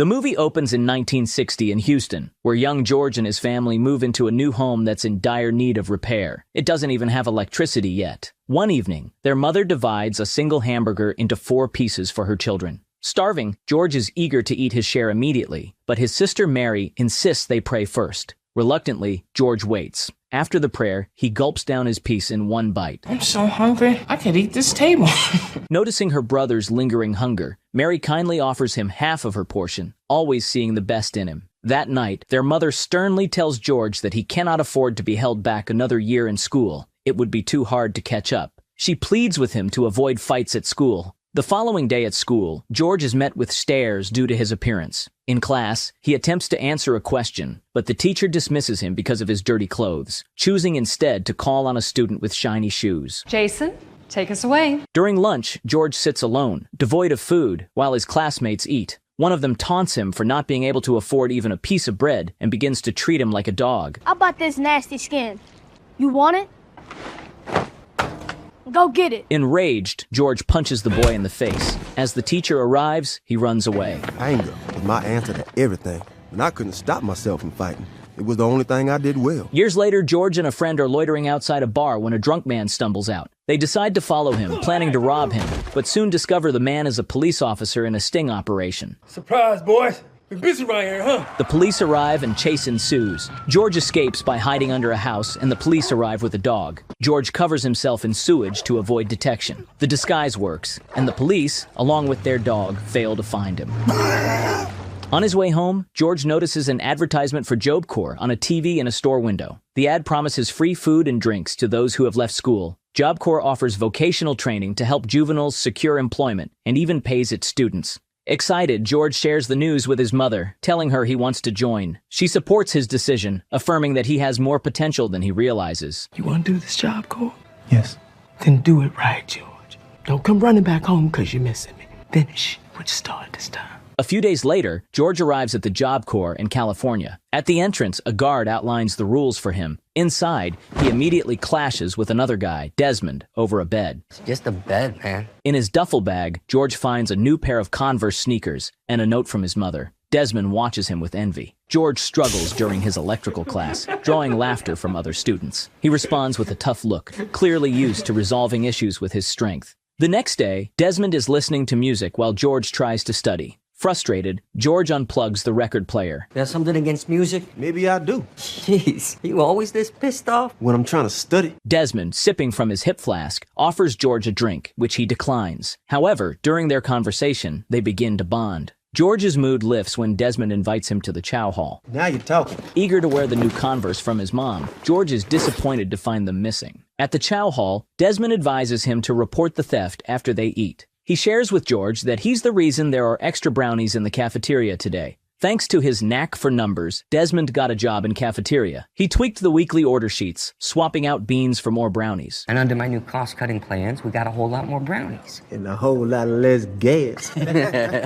The movie opens in 1960 in Houston, where young George and his family move into a new home that's in dire need of repair. It doesn't even have electricity yet. One evening, their mother divides a single hamburger into 4 pieces for her children. Starving, George is eager to eat his share immediately, but his sister Mary insists they pray first. Reluctantly, George waits. After the prayer, he gulps down his piece in one bite. I'm so hungry, I could eat this table. Noticing her brother's lingering hunger, Mary kindly offers him half of her portion, always seeing the best in him. That night, their mother sternly tells George that he cannot afford to be held back another year in school. It would be too hard to catch up. She pleads with him to avoid fights at school. The following day at school, George is met with stares due to his appearance. In class, he attempts to answer a question, but the teacher dismisses him because of his dirty clothes, choosing instead to call on a student with shiny shoes. Jason, take us away. During lunch, George sits alone, devoid of food, while his classmates eat. One of them taunts him for not being able to afford even a piece of bread and begins to treat him like a dog. How about this nasty skin? You want it? Go get it. Enraged, George punches the boy in the face. As the teacher arrives, he runs away. Anger was my answer to everything, and I couldn't stop myself from fighting. It was the only thing I did well. Years later, George and a friend are loitering outside a bar when a drunk man stumbles out. They decide to follow him, planning to rob him, but soon discover the man is a police officer in a sting operation. Surprise, boys. Been busy around here, huh? The police arrive and chase ensues. George escapes by hiding under a house, and the police arrive with a dog. George covers himself in sewage to avoid detection. The disguise works, and the police, along with their dog, fail to find him. On his way home, George notices an advertisement for Job Corps on a TV in a store window. The ad promises free food and drinks to those who have left school. Job Corps offers vocational training to help juveniles secure employment and even pays its students. Excited, George shares the news with his mother, telling her he wants to join. She supports his decision, affirming that he has more potential than he realizes. You want to do this job, Cole? Yes. Then do it right, George. Don't come running back home because you're missing me. Finish what you started this time. A few days later, George arrives at the Job Corps in California. At the entrance, a guard outlines the rules for him. Inside, he immediately clashes with another guy, Desmond, over a bed. It's just a bed, man. In his duffel bag, George finds a new pair of Converse sneakers and a note from his mother. Desmond watches him with envy. George struggles during his electrical class, drawing laughter from other students. He responds with a tough look, clearly used to resolving issues with his strength. The next day, Desmond is listening to music while George tries to study. Frustrated, George unplugs the record player. You have something against music? Maybe I do. Jeez, you always this pissed off? When I'm trying to study. Desmond, sipping from his hip flask, offers George a drink, which he declines. However, during their conversation, they begin to bond. George's mood lifts when Desmond invites him to the chow hall. Now you're talking. Eager to wear the new Converse from his mom, George is disappointed to find them missing. At the chow hall, Desmond advises him to report the theft after they eat. He shares with George that he's the reason there are extra brownies in the cafeteria today. Thanks to his knack for numbers, Desmond got a job in cafeteria. He tweaked the weekly order sheets, swapping out beans for more brownies. And under my new cost-cutting plans, we got a whole lot more brownies. And a whole lot of less gas.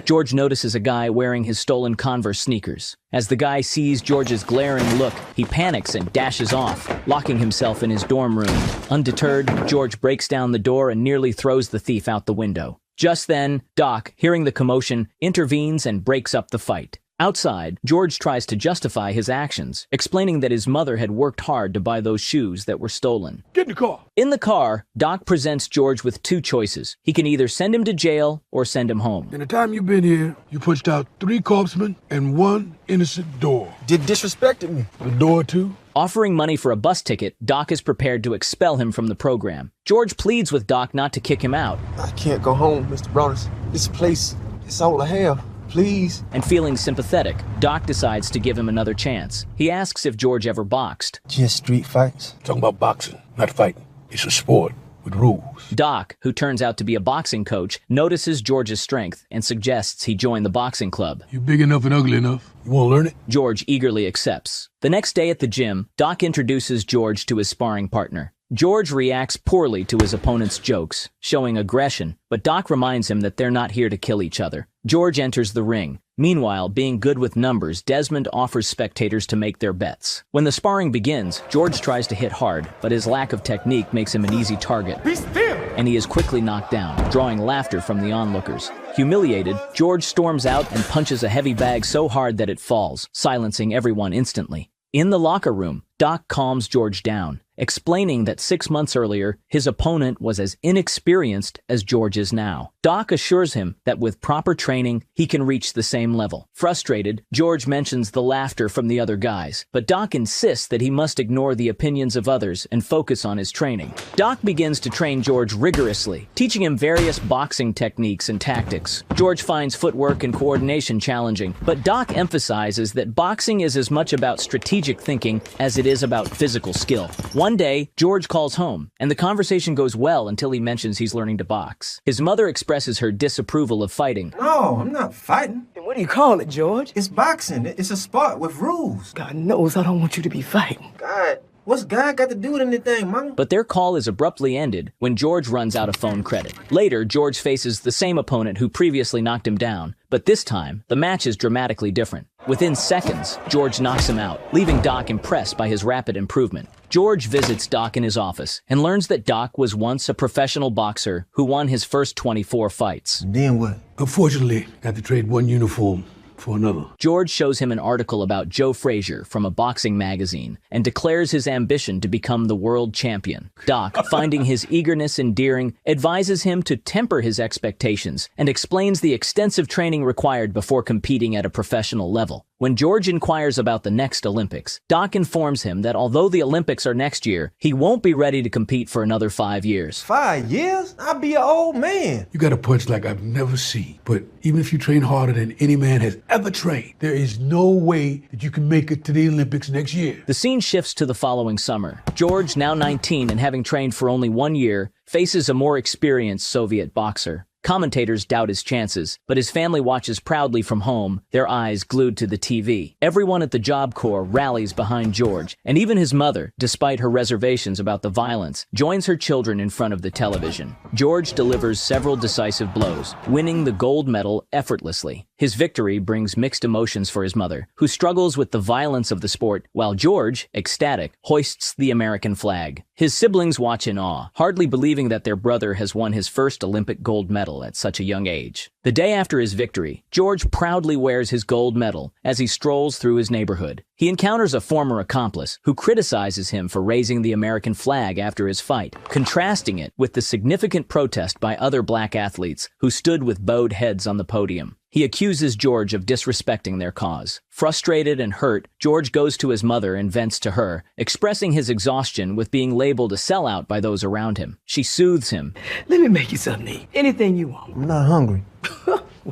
George notices a guy wearing his stolen Converse sneakers. As the guy sees George's glaring look, he panics and dashes off, locking himself in his dorm room. Undeterred, George breaks down the door and nearly throws the thief out the window. Just then, Doc, hearing the commotion, intervenes and breaks up the fight. Outside, George tries to justify his actions, explaining that his mother had worked hard to buy those shoes that were stolen. Get in the car. In the car, Doc presents George with 2 choices. He can either send him to jail or send him home. In the time you've been here, you punched out 3 corpsmen and 1 innocent door. Did disrespected me. The door, too? Offering money for a bus ticket, Doc is prepared to expel him from the program. George pleads with Doc not to kick him out. I can't go home, Mr. Brothers. This place, it's all I have. Please. And feeling sympathetic, Doc decides to give him another chance. He asks if George ever boxed. Just street fights. Talking about boxing, not fighting. It's a sport with rules. Doc, who turns out to be a boxing coach, notices George's strength and suggests he join the boxing club. You big enough and ugly enough. You want to learn it? George eagerly accepts. The next day at the gym, Doc introduces George to his sparring partner. George reacts poorly to his opponent's jokes, showing aggression, but Doc reminds him that they're not here to kill each other. George enters the ring. Meanwhile, being good with numbers, Desmond offers spectators to make their bets. When the sparring begins, George tries to hit hard, but his lack of technique makes him an easy target. Be still! And he is quickly knocked down, drawing laughter from the onlookers. Humiliated, George storms out and punches a heavy bag so hard that it falls, silencing everyone instantly. In the locker room, Doc calms George down, explaining that 6 months earlier, his opponent was as inexperienced as George is now. Doc assures him that with proper training, he can reach the same level. Frustrated, George mentions the laughter from the other guys, but Doc insists that he must ignore the opinions of others and focus on his training. Doc begins to train George rigorously, teaching him various boxing techniques and tactics. George finds footwork and coordination challenging, but Doc emphasizes that boxing is as much about strategic thinking as it is about physical skill. One day, George calls home, and the conversation goes well until he mentions he's learning to box. His mother expresses her disapproval of fighting. No, I'm not fighting. Then what do you call it, George? It's boxing. It's a sport with rules. God knows I don't want you to be fighting. God, what's God got to do with anything, Mama? But their call is abruptly ended when George runs out of phone credit. Later, George faces the same opponent who previously knocked him down, but this time, the match is dramatically different. Within seconds, George knocks him out, leaving Doc impressed by his rapid improvement. George visits Doc in his office and learns that Doc was once a professional boxer who won his first 24 fights. Then what? Unfortunately, I had to trade one uniform for another. George shows him an article about Joe Frazier from a boxing magazine and declares his ambition to become the world champion. Doc, finding his eagerness endearing, advises him to temper his expectations and explains the extensive training required before competing at a professional level. When George inquires about the next Olympics, Doc informs him that although the Olympics are next year, he won't be ready to compete for another 5 years. 5 years? I'll be an old man. You got a punch like I've never seen. But even if you train harder than any man has ever trained, there is no way that you can make it to the Olympics next year. The scene shifts to the following summer. George, now 19 and having trained for only 1 year, faces a more experienced Soviet boxer. Commentators doubt his chances, but his family watches proudly from home, their eyes glued to the TV. Everyone at the Job Corps rallies behind George, and even his mother, despite her reservations about the violence, joins her children in front of the television. George delivers several decisive blows, winning the gold medal effortlessly. His victory brings mixed emotions for his mother, who struggles with the violence of the sport, while George, ecstatic, hoists the American flag. His siblings watch in awe, hardly believing that their brother has won his first Olympic gold medal at such a young age. The day after his victory, George proudly wears his gold medal as he strolls through his neighborhood. He encounters a former accomplice who criticizes him for raising the American flag after his fight, contrasting it with the significant protest by other black athletes who stood with bowed heads on the podium. He accuses George of disrespecting their cause. Frustrated and hurt, George goes to his mother and vents to her, expressing his exhaustion with being labeled a sellout by those around him. She soothes him. Let me make you something to eat. Anything you want. I'm not hungry.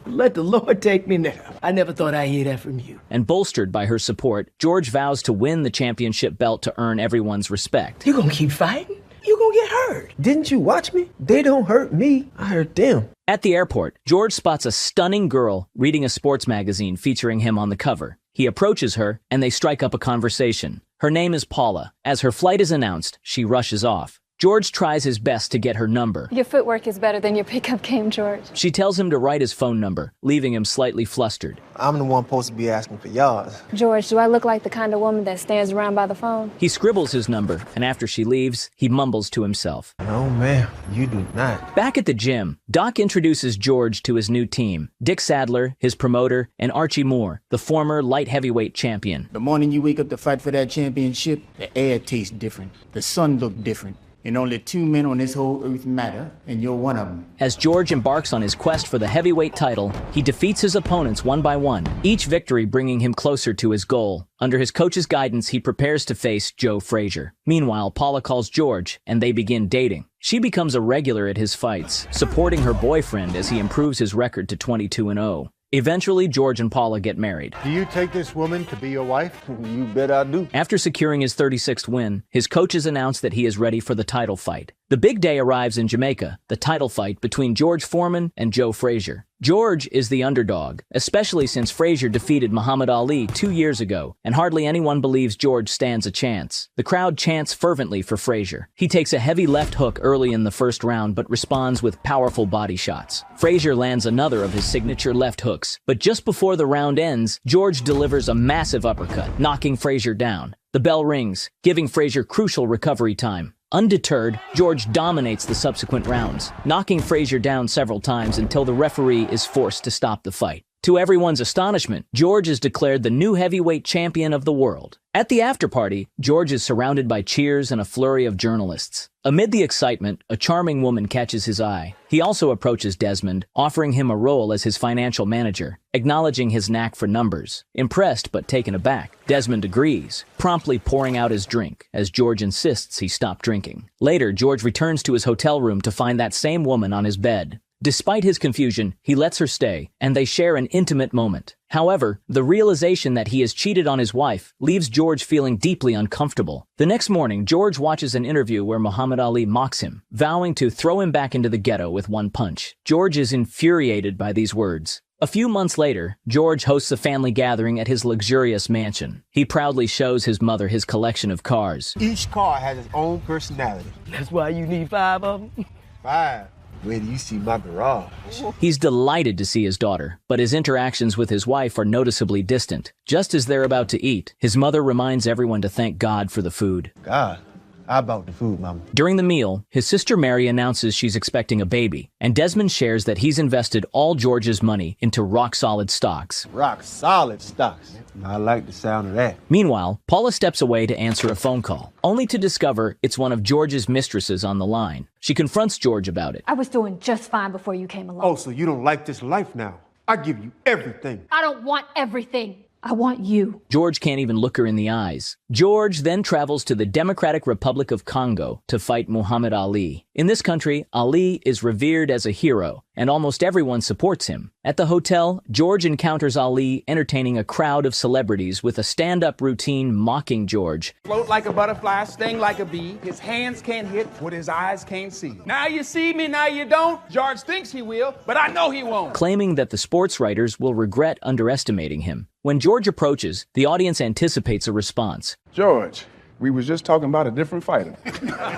Let the Lord take me now. I never thought I'd hear that from you. And bolstered by her support, George vows to win the championship belt to earn everyone's respect. You gonna keep fighting? You gonna get hurt. Didn't you watch me? They don't hurt me. I hurt them. At the airport, George spots a stunning girl reading a sports magazine featuring him on the cover. He approaches her, and they strike up a conversation. Her name is Paula. As her flight is announced, she rushes off. George tries his best to get her number. Your footwork is better than your pickup game, George. She tells him to write his phone number, leaving him slightly flustered. I'm the one supposed to be asking for yours. George, do I look like the kind of woman that stands around by the phone? He scribbles his number, and after she leaves, he mumbles to himself. No, ma'am, you do not. Back at the gym, Doc introduces George to his new team. Dick Sadler, his promoter, and Archie Moore, the former light heavyweight champion. The morning you wake up to fight for that championship, the air tastes different. The sun look different. And only 2 men on this whole earth matter, and you're one of them. As George embarks on his quest for the heavyweight title, he defeats his opponents one by one, each victory bringing him closer to his goal. Under his coach's guidance, he prepares to face Joe Frazier. Meanwhile, Paula calls George, and they begin dating. She becomes a regular at his fights, supporting her boyfriend as he improves his record to 22-0. Eventually, George and Paula get married. Do you take this woman to be your wife? You bet I do. After securing his 36th win, his coaches announce that he is ready for the title fight. The big day arrives in Jamaica, the title fight between George Foreman and Joe Frazier. George is the underdog, especially since Frazier defeated Muhammad Ali 2 years ago, and hardly anyone believes George stands a chance. The crowd chants fervently for Frazier. He takes a heavy left hook early in the first round but responds with powerful body shots. Frazier lands another of his signature left hooks, but just before the round ends, George delivers a massive uppercut, knocking Frazier down. The bell rings, giving Frazier crucial recovery time. Undeterred, George dominates the subsequent rounds, knocking Frazier down several times until the referee is forced to stop the fight. To everyone's astonishment, George is declared the new heavyweight champion of the world. At the after-party, George is surrounded by cheers and a flurry of journalists. Amid the excitement, a charming woman catches his eye. He also approaches Desmond, offering him a role as his financial manager, acknowledging his knack for numbers. Impressed but taken aback, Desmond agrees, promptly pouring out his drink, as George insists he stop drinking. Later, George returns to his hotel room to find that same woman on his bed. Despite his confusion, he lets her stay, and they share an intimate moment. However, the realization that he has cheated on his wife leaves George feeling deeply uncomfortable. The next morning, George watches an interview where Muhammad Ali mocks him, vowing to throw him back into the ghetto with one punch. George is infuriated by these words. A few months later, George hosts a family gathering at his luxurious mansion. He proudly shows his mother his collection of cars. Each car has its own personality. That's why you need 5 of them? 5. Where do you see my garage? He's delighted to see his daughter, but his interactions with his wife are noticeably distant. Just as they're about to eat, his mother reminds everyone to thank God for the food. God, I bought the food, Mama. During the meal, his sister Mary announces she's expecting a baby, and Desmond shares that he's invested all George's money into rock-solid stocks. Rock-solid stocks. I like the sound of that. Meanwhile, Paula steps away to answer a phone call, only to discover it's one of George's mistresses on the line. She confronts George about it. I was doing just fine before you came along. Oh, so you don't like this life now? I give you everything. I don't want everything. I want you. George can't even look her in the eyes. George then travels to the Democratic Republic of Congo to fight Muhammad Ali. In this country, Ali is revered as a hero, and almost everyone supports him. At the hotel, George encounters Ali entertaining a crowd of celebrities with a stand-up routine mocking George. Float like a butterfly, sting like a bee. His hands can't hit what his eyes can't see. Now you see me, now you don't. George thinks he will, but I know he won't. Claiming that the sports writers will regret underestimating him. When George approaches, the audience anticipates a response. George, we was just talking about a different fighter.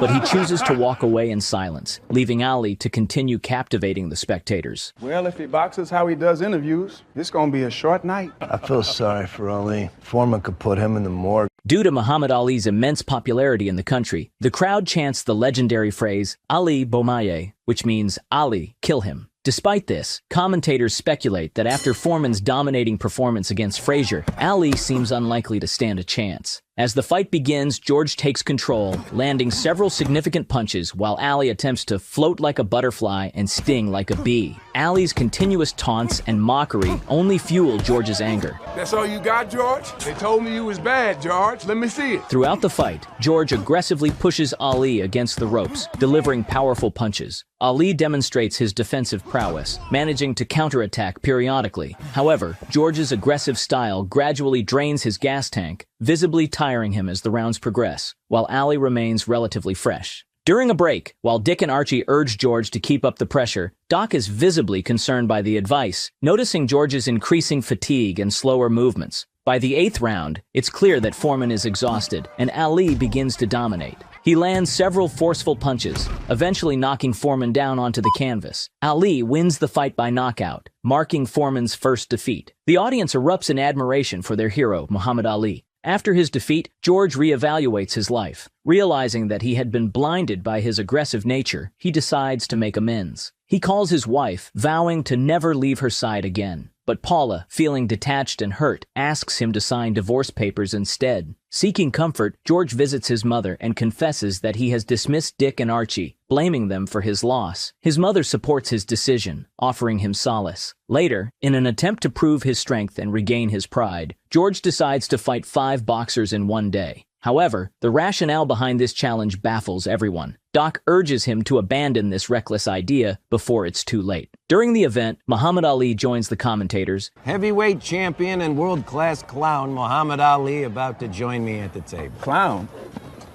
But he chooses to walk away in silence, leaving Ali to continue captivating the spectators. Well, if he boxes how he does interviews, it's gonna be a short night. I feel sorry for Ali. Foreman could put him in the morgue. Due to Muhammad Ali's immense popularity in the country, the crowd chants the legendary phrase, Ali Bomaye, which means Ali, kill him. Despite this, commentators speculate that after Foreman's dominating performance against Frazier, Ali seems unlikely to stand a chance. As the fight begins, George takes control, landing several significant punches while Ali attempts to float like a butterfly and sting like a bee. Ali's continuous taunts and mockery only fuel George's anger. That's all you got, George? They told me you was bad, George. Let me see it. Throughout the fight, George aggressively pushes Ali against the ropes, delivering powerful punches. Ali demonstrates his defensive prowess, managing to counterattack periodically. However, George's aggressive style gradually drains his gas tank, visibly tiring him as the rounds progress, while Ali remains relatively fresh. During a break, while Dick and Archie urge George to keep up the pressure, Doc is visibly concerned by the advice, noticing George's increasing fatigue and slower movements. By the 8th round, it's clear that Foreman is exhausted, and Ali begins to dominate. He lands several forceful punches, eventually knocking Foreman down onto the canvas. Ali wins the fight by knockout, marking Foreman's first defeat. The audience erupts in admiration for their hero, Muhammad Ali. After his defeat, George reevaluates his life. Realizing that he had been blinded by his aggressive nature, he decides to make amends. He calls his wife, vowing to never leave her side again. But Paula, feeling detached and hurt, asks him to sign divorce papers instead. Seeking comfort, George visits his mother and confesses that he has dismissed Dick and Archie, blaming them for his loss. His mother supports his decision, offering him solace. Later, in an attempt to prove his strength and regain his pride, George decides to fight 5 boxers in one day. However, the rationale behind this challenge baffles everyone. Doc urges him to abandon this reckless idea before it's too late. During the event, Muhammad Ali joins the commentators. Heavyweight champion and world-class clown Muhammad Ali about to join me at the table. Clown?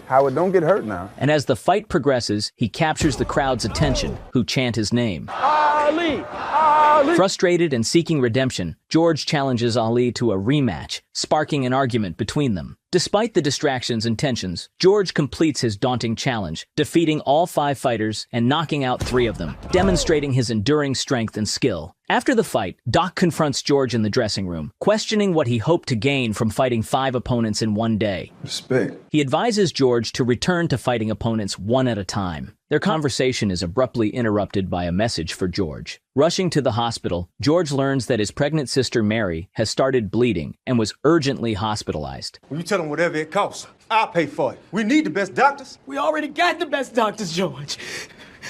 Howard, don't get hurt now. And as the fight progresses, he captures the crowd's attention, who chant his name. Ali! Ali! Ali! Frustrated and seeking redemption, George challenges Ali to a rematch, sparking an argument between them. Despite the distractions and tensions, George completes his daunting challenge, defeating all 5 fighters and knocking out 3 of them, demonstrating his enduring strength and skill. After the fight, Doc confronts George in the dressing room, questioning what he hoped to gain from fighting 5 opponents in one day. Respect. He advises George to return to fighting opponents one at a time. Their conversation is abruptly interrupted by a message for George. Rushing to the hospital, George learns that his pregnant sister Mary has started bleeding and was urgently hospitalized. Well, you tell them whatever it costs. I'll pay for it. We need the best doctors. We already got the best doctors, George.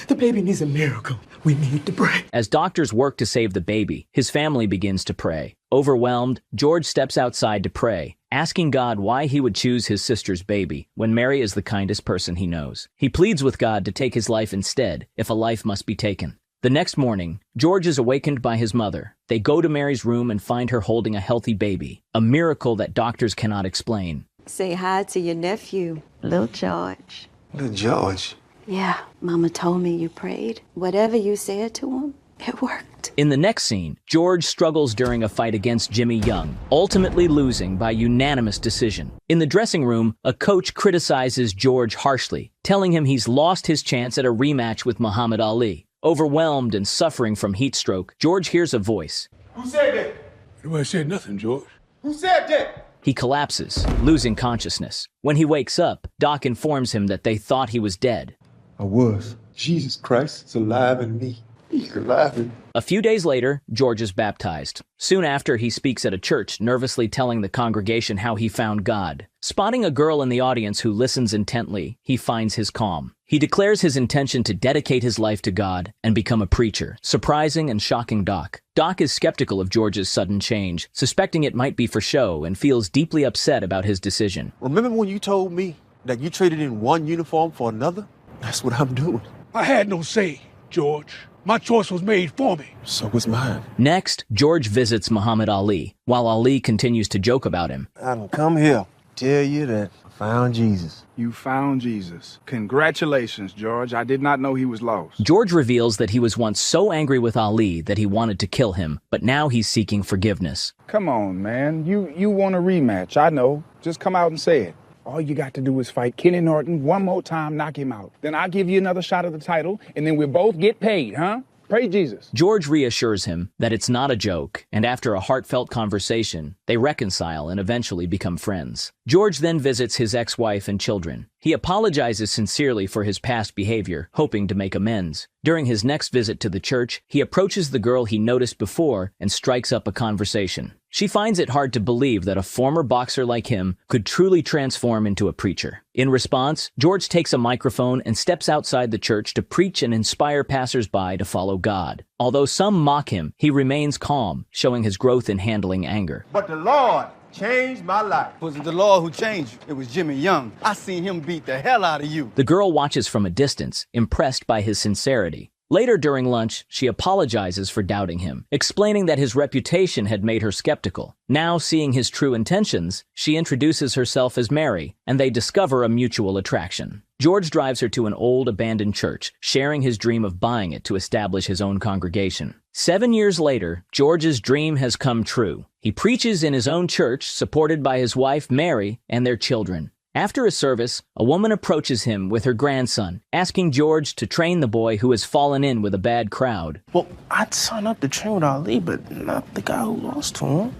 The baby needs a miracle. We need to pray. As doctors work to save the baby, his family begins to pray. Overwhelmed, George steps outside to pray, asking God why he would choose his sister's baby when Mary is the kindest person he knows. He pleads with God to take his life instead, if a life must be taken. The next morning, George is awakened by his mother. They go to Mary's room and find her holding a healthy baby, a miracle that doctors cannot explain. Say hi to your nephew, Lil George. Little George. Yeah, Mama told me you prayed. Whatever you said to him, it worked. In the next scene, George struggles during a fight against Jimmy Young, ultimately losing by unanimous decision. In the dressing room, a coach criticizes George harshly, telling him he's lost his chance at a rematch with Muhammad Ali. Overwhelmed and suffering from heat stroke, George hears a voice. Who said that? Nobody said nothing, George. Who said that? He collapses, losing consciousness. When he wakes up, Doc informs him that they thought he was dead. I was. Jesus Christ is alive in me. He's alive in me. A few days later, George is baptized. Soon after, he speaks at a church, nervously telling the congregation how he found God. Spotting a girl in the audience who listens intently, he finds his calm. He declares his intention to dedicate his life to God and become a preacher, surprising and shocking Doc. Doc is skeptical of George's sudden change, suspecting it might be for show, and feels deeply upset about his decision. Remember when you told me that you traded in one uniform for another? That's what I'm doing. I had no say, George. My choice was made for me. So was mine. Next, George visits Muhammad Ali, while Ali continues to joke about him. I done come here to tell you that I found Jesus. You found Jesus. Congratulations, George. I did not know he was lost. George reveals that he was once so angry with Ali that he wanted to kill him, but now he's seeking forgiveness. Come on, man. You want a rematch. I know. Just come out and say it. All you got to do is fight Kenny Norton one more time, knock him out. Then I'll give you another shot at the title, and then we'll both get paid, huh? Praise Jesus. George reassures him that it's not a joke, and after a heartfelt conversation, they reconcile and eventually become friends. George then visits his ex-wife and children. He apologizes sincerely for his past behavior, hoping to make amends. During his next visit to the church, he approaches the girl he noticed before and strikes up a conversation. She finds it hard to believe that a former boxer like him could truly transform into a preacher. In response, George takes a microphone and steps outside the church to preach and inspire passersby to follow God. Although some mock him, he remains calm, showing his growth in handling anger. But the Lord changed my life. It wasn't the Lord who changed you. It was Jimmy Young. I seen him beat the hell out of you. The girl watches from a distance, impressed by his sincerity. Later during lunch, she apologizes for doubting him, explaining that his reputation had made her skeptical. Now, seeing his true intentions, she introduces herself as Mary, and they discover a mutual attraction. George drives her to an old abandoned church, sharing his dream of buying it to establish his own congregation. 7 years later, George's dream has come true. He preaches in his own church, supported by his wife, Mary, and their children. After a service, a woman approaches him with her grandson, asking George to train the boy who has fallen in with a bad crowd. Well, I'd sign up to train with Ali, but not the guy who lost to him.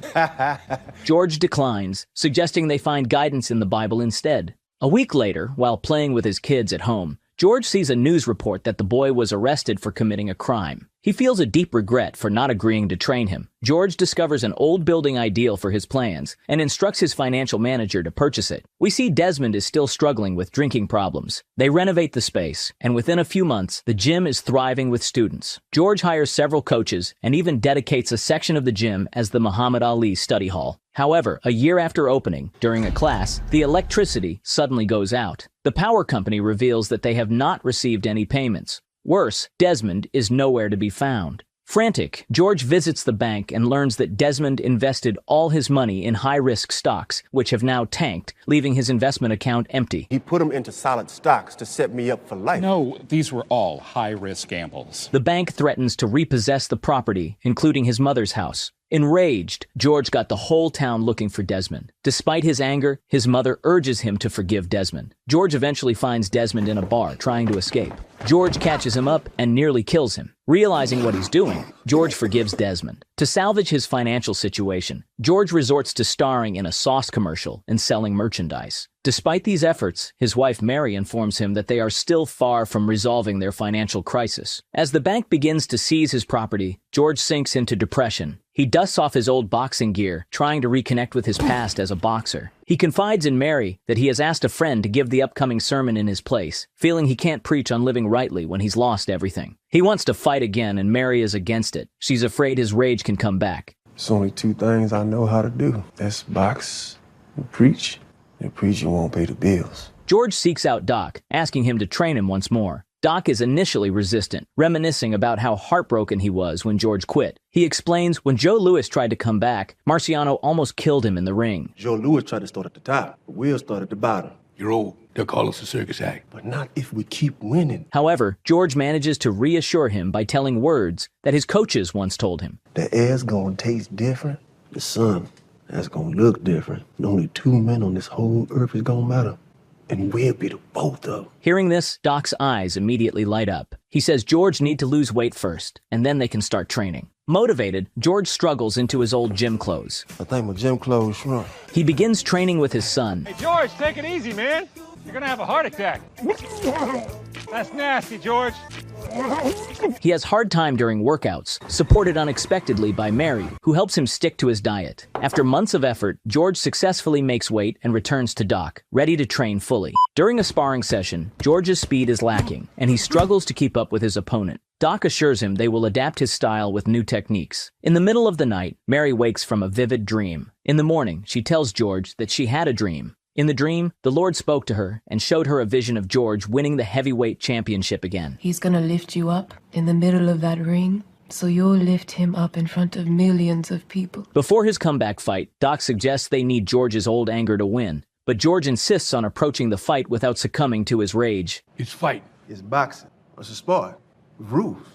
George declines, suggesting they find guidance in the Bible instead. A week later, while playing with his kids at home, George sees a news report that the boy was arrested for committing a crime. He feels a deep regret for not agreeing to train him. George discovers an old building ideal for his plans and instructs his financial manager to purchase it. We see Desmond is still struggling with drinking problems. They renovate the space, and within a few months, the gym is thriving with students. George hires several coaches and even dedicates a section of the gym as the Muhammad Ali study hall. However, a year after opening, during a class, the electricity suddenly goes out. The power company reveals that they have not received any payments. Worse, Desmond is nowhere to be found. Frantic, George visits the bank and learns that Desmond invested all his money in high-risk stocks, which have now tanked, leaving his investment account empty. He put them into solid stocks to set me up for life. No, these were all high-risk gambles. The bank threatens to repossess the property, including his mother's house. Enraged, George got the whole town looking for Desmond. Despite his anger, his mother urges him to forgive Desmond. George eventually finds Desmond in a bar trying to escape. George catches him up and nearly kills him. Realizing what he's doing, George forgives Desmond. To salvage his financial situation, George resorts to starring in a sauce commercial and selling merchandise. Despite these efforts, his wife Mary informs him that they are still far from resolving their financial crisis. As the bank begins to seize his property, George sinks into depression. He dusts off his old boxing gear, trying to reconnect with his past as a boxer. He confides in Mary that he has asked a friend to give the upcoming sermon in his place, feeling he can't preach on living rightly when he's lost everything. He wants to fight again, and Mary is against it. She's afraid his rage can come back. There's only two things I know how to do. That's box and preach. And preaching won't pay the bills. George seeks out Doc, asking him to train him once more. Doc is initially resistant, reminiscing about how heartbroken he was when George quit. He explains when Joe Louis tried to come back, Marciano almost killed him in the ring. Joe Louis tried to start at the top, but we'll start at the bottom. You're old. They'll call us a circus act. But not if we keep winning. However, George manages to reassure him by telling words that his coaches once told him. The air's gonna taste different. The sun, that's gonna look different. And only two men on this whole earth is gonna matter. And we'll be the both of them. Hearing this, Doc's eyes immediately light up. He says George need to lose weight first, and then they can start training. Motivated, George struggles into his old gym clothes. I think my gym clothes shrunk. He begins training with his son. Hey, George, take it easy, man. You're gonna have a heart attack. That's nasty, George. He has hard time during workouts, supported unexpectedly by Mary, who helps him stick to his diet. After months of effort, George successfully makes weight and returns to Doc, ready to train fully. During a sparring session, George's speed is lacking, and he struggles to keep up with his opponent. Doc assures him they will adapt his style with new techniques. In the middle of the night, Mary wakes from a vivid dream. In the morning, she tells George that she had a dream. In the dream, the Lord spoke to her and showed her a vision of George winning the heavyweight championship again. He's gonna lift you up in the middle of that ring, so you'll lift him up in front of millions of people. Before his comeback fight, Doc suggests they need George's old anger to win, but George insists on approaching the fight without succumbing to his rage. It's fight. It's boxing. It's a sport. With rules.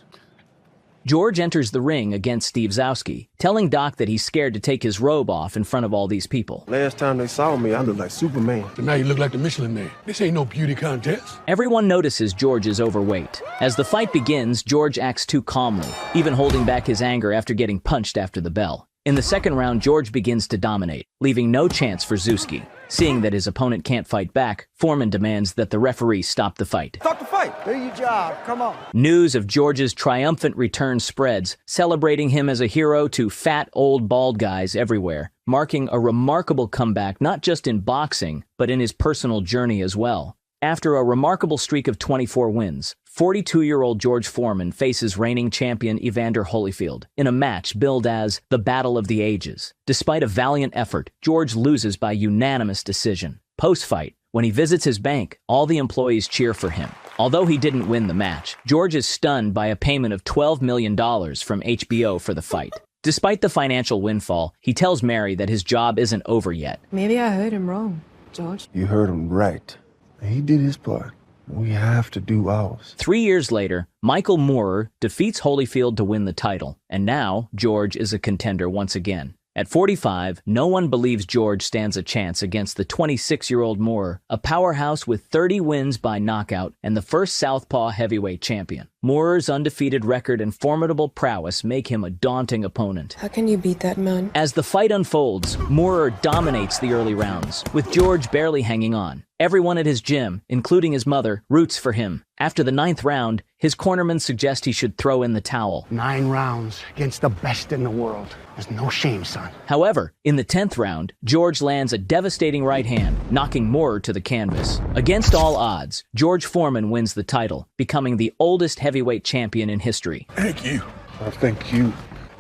George enters the ring against Steve Zowski, telling Doc that he's scared to take his robe off in front of all these people. Last time they saw me, I looked like Superman. But now you look like the Michelin Man. This ain't no beauty contest. Everyone notices George is overweight. As the fight begins, George acts too calmly, even holding back his anger after getting punched after the bell. In the second round, George begins to dominate, leaving no chance for Zowski. Seeing that his opponent can't fight back, Foreman demands that the referee stop the fight. Stop the fight. Do your job. Come on. News of George's triumphant return spreads, celebrating him as a hero to fat, old, bald guys everywhere, marking a remarkable comeback not just in boxing, but in his personal journey as well. After a remarkable streak of 24 wins, 42-year-old George Foreman faces reigning champion Evander Holyfield in a match billed as the Battle of the Ages. Despite a valiant effort, George loses by unanimous decision. Post-fight, when he visits his bank, all the employees cheer for him. Although he didn't win the match, George is stunned by a payment of $12 million from HBO for the fight. Despite the financial windfall, he tells Mary that his job isn't over yet. Maybe I heard him wrong, George. You heard him right. He did his part. We have to do ours. 3 years later, Michael Moorer defeats Holyfield to win the title, and now George is a contender once again. At 45, no one believes George stands a chance against the 26-year-old Moorer, a powerhouse with 30 wins by knockout and the first Southpaw heavyweight champion. Moorer's undefeated record and formidable prowess make him a daunting opponent. How can you beat that man? As the fight unfolds, Moorer dominates the early rounds, with George barely hanging on. Everyone at his gym, including his mother, roots for him. After the 9th round, his cornermen suggest he should throw in the towel. 9 rounds against the best in the world. There's no shame, son. However, in the 10th round, George lands a devastating right hand, knocking Moorer to the canvas. Against all odds, George Foreman wins the title, becoming the oldest heavyweight champion in history. Thank you. I thank you.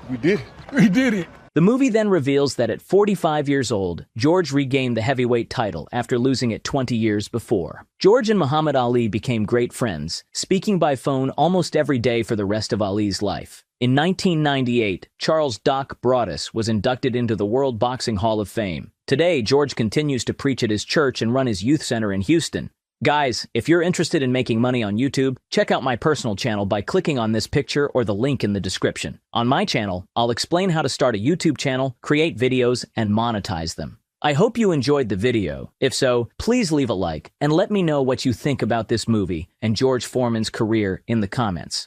We did it. We did it. The movie then reveals that at 45 years old, George regained the heavyweight title after losing it 20 years before. George and Muhammad Ali became great friends, speaking by phone almost every day for the rest of Ali's life. In 1998, Charles "Doc" Broaddus was inducted into the World Boxing Hall of Fame. Today, George continues to preach at his church and run his youth center in Houston. Guys, if you're interested in making money on YouTube, check out my personal channel by clicking on this picture or the link in the description. On my channel, I'll explain how to start a YouTube channel, create videos, and monetize them. I hope you enjoyed the video. If so, please leave a like and let me know what you think about this movie and George Foreman's career in the comments.